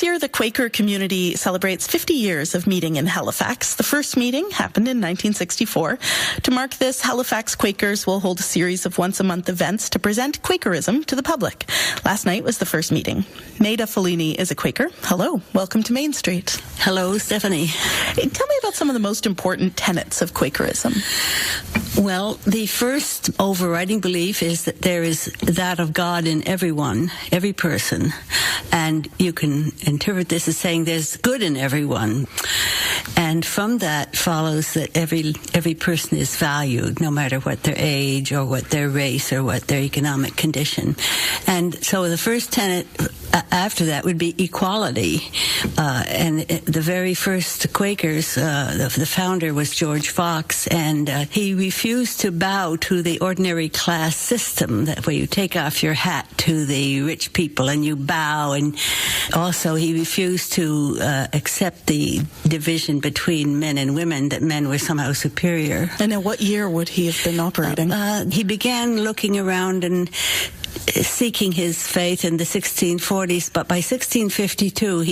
year, the Quaker community celebrates 50 years of meeting in Halifax. The first meeting happened in 1964. To mark this, Halifax Quakers will hold a series of once-a-month events to present Quakerism to the public. Last night was the first meeting. Maida Follini is a Quaker. Hello, welcome to Main Street. Hello, Stephanie. Tell me about some of the most important tenets of Quakerism. Well, the first overriding belief is that there is that of God in everyone, every person. And you can interpret this as saying there's good in everyone. And from that follows that every person is valued, no matter what their age or what their race or what their economic condition. And so the first tenet after that would be equality. And the very first Quakers, the founder was George Fox, and he refused to bow to the ordinary class system, that where you take off your hat to the rich people and you bow. And also he refused to accept the division between men and women, that men were somehow superior. And in what year would he have been operating? He began looking around and seeking his faith in the 1640s, but by 1652,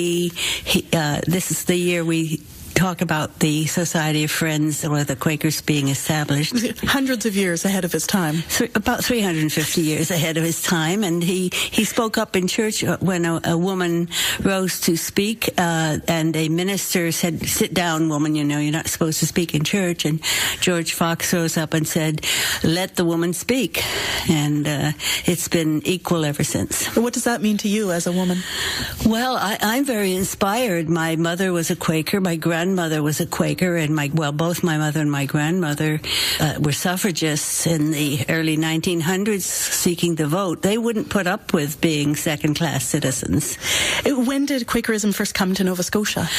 this is the year we talk about the Society of Friends, or the Quakers, being established. Hundreds of years ahead of his time. About 350 years ahead of his time. And he spoke up in church when a woman rose to speak, and a minister said, "Sit down, woman, you're not supposed to speak in church." And George Fox rose up and said, "Let the woman speak." And it's been equal ever since. What does that mean to you as a woman? Well, I'm very inspired. My mother was a Quaker. My grandmother was a Quaker, and both my mother and my grandmother were suffragists in the early 1900s, seeking the vote. They wouldn't put up with being second-class citizens. When did Quakerism first come to Nova Scotia?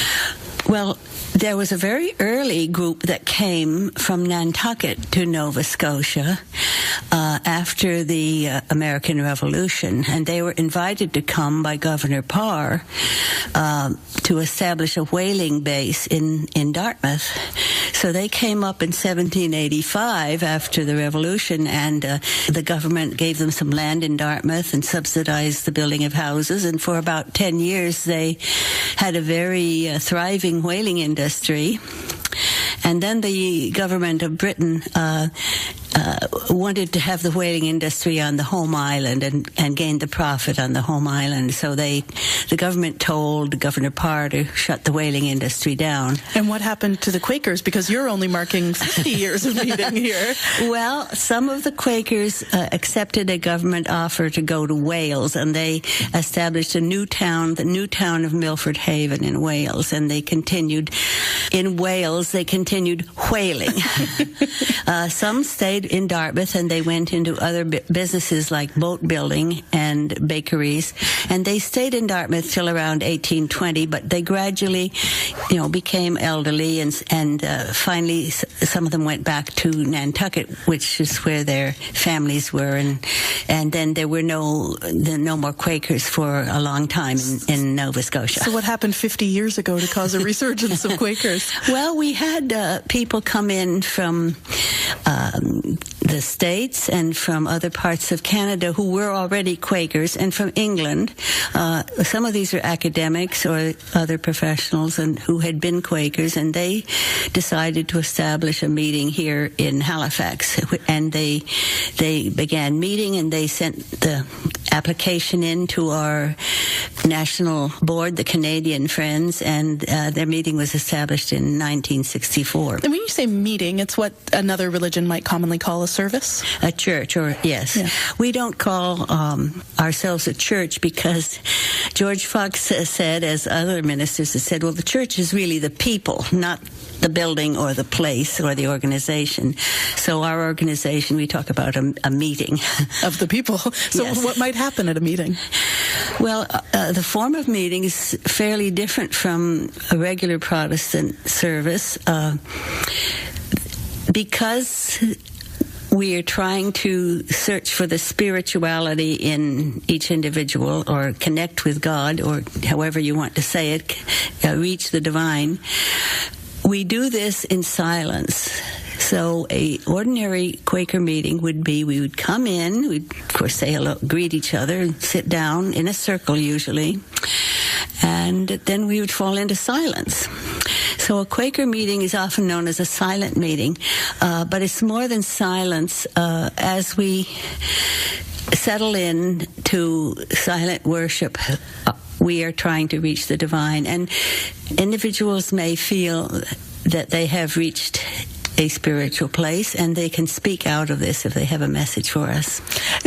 Well, there was a very early group that came from Nantucket to Nova Scotia after the American Revolution, and they were invited to come by Governor Parr to establish a whaling base in Dartmouth. So they came up in 1785 after the Revolution, and the government gave them some land in Dartmouth and subsidized the building of houses, and for about 10 years they had a very thriving whaling industry. And then the government of Britain wanted to have the whaling industry on the home island and gain the profit on the home island. So the government told Governor Parr to shut the whaling industry down. And what happened to the Quakers? Because you're only marking 50 years of meeting here. Well, some of the Quakers accepted a government offer to go to Wales, and they established a new town, the new town of Milford Haven in Wales, and they continued in Wales. They continued whaling. Some stayed in Dartmouth, and they went into other businesses like boat building and bakeries, and they stayed in Dartmouth till around 1820, but they gradually, became elderly, and finally some of them went back to Nantucket, which is where their families were, and then there were no more Quakers for a long time in Nova Scotia. So what happened 50 years ago to cause a resurgence of Quakers? Well, we had people come in from the States and from other parts of Canada who were already Quakers, and from England. Some of these are academics or other professionals and who had been Quakers, and they decided to establish a meeting here in Halifax. And they began meeting, and they sent the application in to our national board, the Canadian Friends, and their meeting was established in 1964. And when you say meeting, it's what another religion might commonly call a service? A church, or yes. Yeah. We don't call ourselves a church because George Fox said, as other ministers have said, well, the church is really the people, not the building or the place or the organization. So our organization, we talk about a meeting. Of the people. So yes. What might happen at a meeting? Well, the form of meeting is fairly different from a regular Protestant service because we are trying to search for the spirituality in each individual, or connect with God, or however you want to say it, reach the divine. We do this in silence. So a ordinary Quaker meeting would be, we would come in, we'd of course say hello, greet each other, and sit down in a circle usually. and then we would fall into silence. So a Quaker meeting is often known as a silent meeting, but it's more than silence. As we settle in to silent worship, we are trying to reach the divine, and individuals may feel that they have reached a spiritual place, and they can speak out of this if they have a message for us.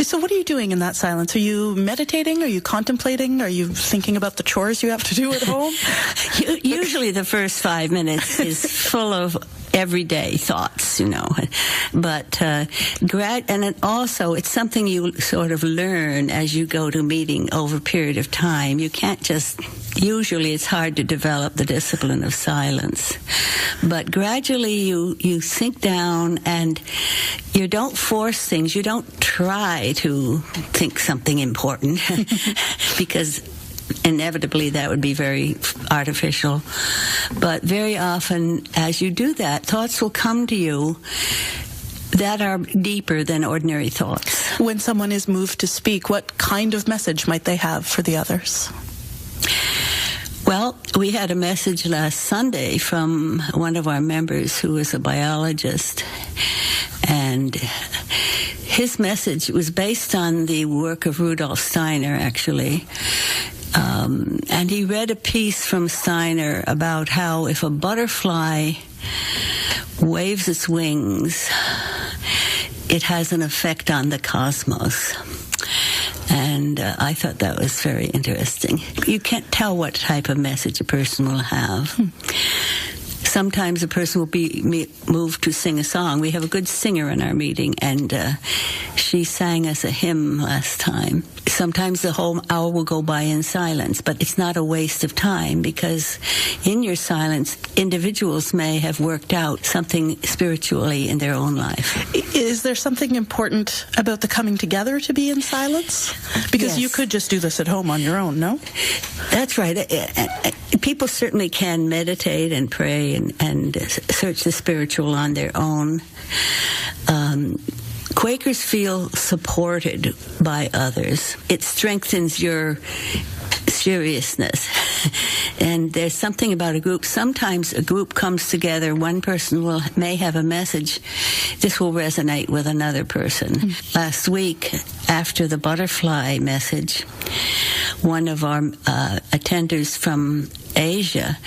So what are you doing in that silence? Are you meditating? Are you contemplating? Are you thinking about the chores you have to do at home? Usually the first 5 minutes is full of everyday thoughts, but it's something you sort of learn as you go to meeting over a period of time. You can't usually it's hard to develop the discipline of silence, but gradually you sink down, and you don't force things. You don't try to think something important because inevitably that would be very artificial. But very often as you do that, thoughts will come to you that are deeper than ordinary thoughts. When someone is moved to speak, what kind of message might they have for the others? Well, we had a message last Sunday from one of our members who is a biologist, and his message was based on the work of Rudolf Steiner, actually. And he read a piece from Steiner about how if a butterfly waves its wings, it has an effect on the cosmos. And I thought that was very interesting. You can't tell what type of message a person will have. Sometimes a person will be moved to sing a song. We have a good singer in our meeting, and she sang us a hymn last time. Sometimes the whole hour will go by in silence, but it's not a waste of time, because in your silence, individuals may have worked out something spiritually in their own life. Is there something important about the coming together to be in silence? Because yes. You could just do this at home on your own, no? That's right. People certainly can meditate and pray and search the spiritual on their own. Quakers feel supported by others. It strengthens your seriousness. And there's something about a group. Sometimes a group comes together, one person may have a message. This will resonate with another person. Last week, after the butterfly message, one of our attenders from Asia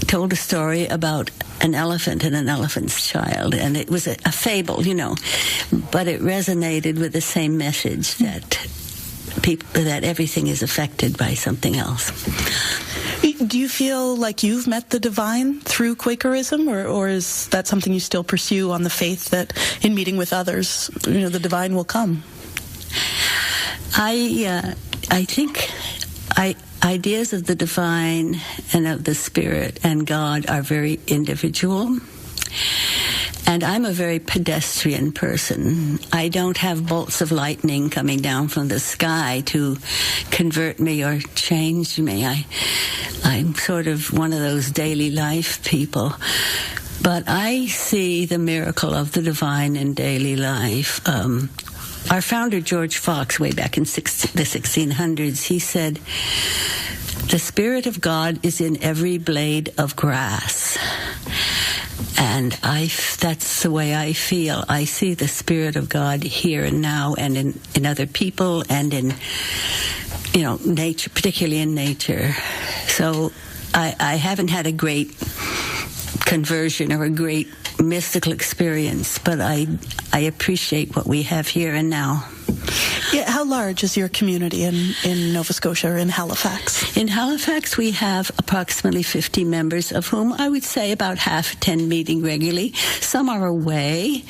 told a story about an elephant and an elephant's child, and it was a fable, but it resonated with the same message that everything is affected by something else. Do you feel like you've met the divine through Quakerism, or is that something you still pursue on the faith that in meeting with others, the divine will come? I think ideas of the divine and of the Spirit and God are very individual. And I'm a very pedestrian person. I don't have bolts of lightning coming down from the sky to convert me or change me. I'm sort of one of those daily life people. But I see the miracle of the divine in daily life. Our founder, George Fox, way back in the 1600s, he said, "The Spirit of God is in every blade of grass." And that's the way I feel. I see the Spirit of God here and now, and in other people, and in, nature, particularly in nature. So I haven't had a great conversion or a great mystical experience, but I appreciate what we have here and now. Yeah, how large is your community in Nova Scotia or in Halifax? In Halifax, we have approximately 50 members, of whom I would say about half attend meeting regularly. Some are away.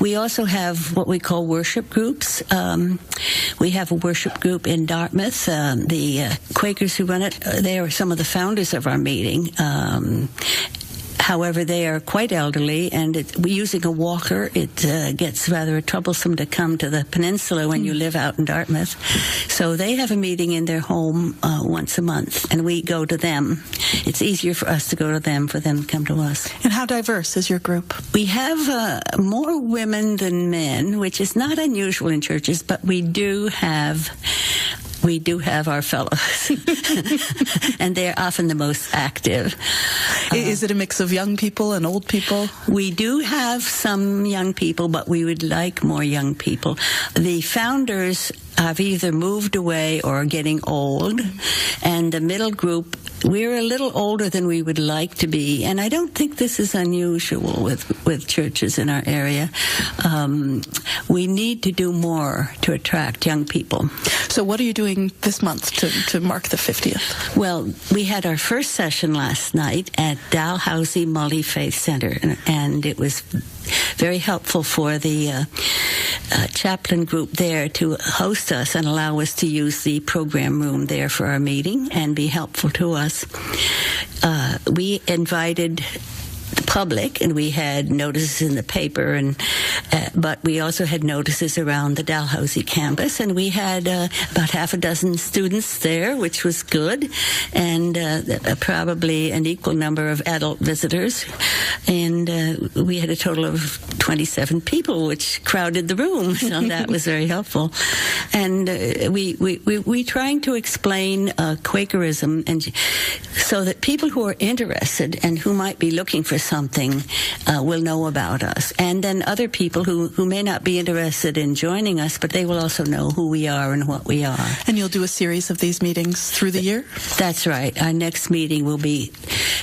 We also have what we call worship groups. We have a worship group in Dartmouth. The Quakers who run it, they are some of the founders of our meeting. However, they are quite elderly, and using a walker, it gets rather troublesome to come to the peninsula when you live out in Dartmouth. So they have a meeting in their home once a month, and we go to them. It's easier for us to go to them, for them to come to us. And how diverse is your group? We have more women than men, which is not unusual in churches, but we do have we do have our fellows, and they're often the most active. Is it a mix of young people and old people? We do have some young people, but we would like more young people. The founders have either moved away or are getting old, and the middle group, we're a little older than we would like to be, and I don't think this is unusual with churches in our area. We need to do more to attract young people. So what are you doing this month to mark the 50th? Well, we had our first session last night at Dalhousie Multi-Faith Center, and it was very helpful for the chaplain group there to host us and allow us to use the program room there for our meeting and be helpful to us. We invited the public, and we had notices in the paper, but we also had notices around the Dalhousie campus, and we had about half a dozen students there, which was good, and probably an equal number of adult visitors, and we had a total of 27 people, which crowded the room, so that was very helpful. And we trying to explain Quakerism, and so that people who are interested and who might be looking for something will know about us. And then other people who may not be interested in joining us, but they will also know who we are and what we are. And you'll do a series of these meetings through the year? That's right. Our next meeting will be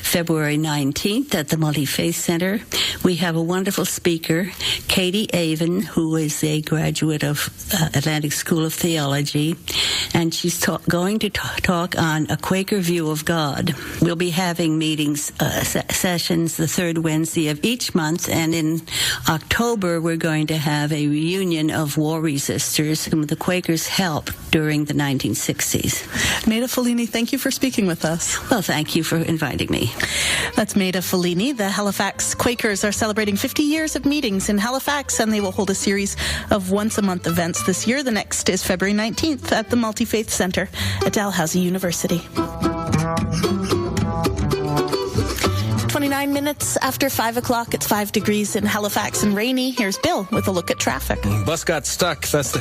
February 19th at the Multi-Faith Center. We have a wonderful speaker, Katie Avon, who is a graduate of Atlantic School of Theology, and she's going to talk on a Quaker view of God. We'll be having meetings, sessions the third Wednesday of each month, and in October we're going to have a reunion of war resistors whom the Quakers helped during the 1960s. Maida Follini, thank you for speaking with us. Well, thank you for inviting me. That's Maida Follini. The Halifax Quakers are celebrating 50 years of meetings in Halifax, and they will hold a series of once-a-month events this year. The next is February 19th at the Multi-Faith Center at Dalhousie University. 29 minutes after 5 o'clock. It's 5 degrees in Halifax and rainy. Here's Bill with a look at traffic. Bus got stuck. That's the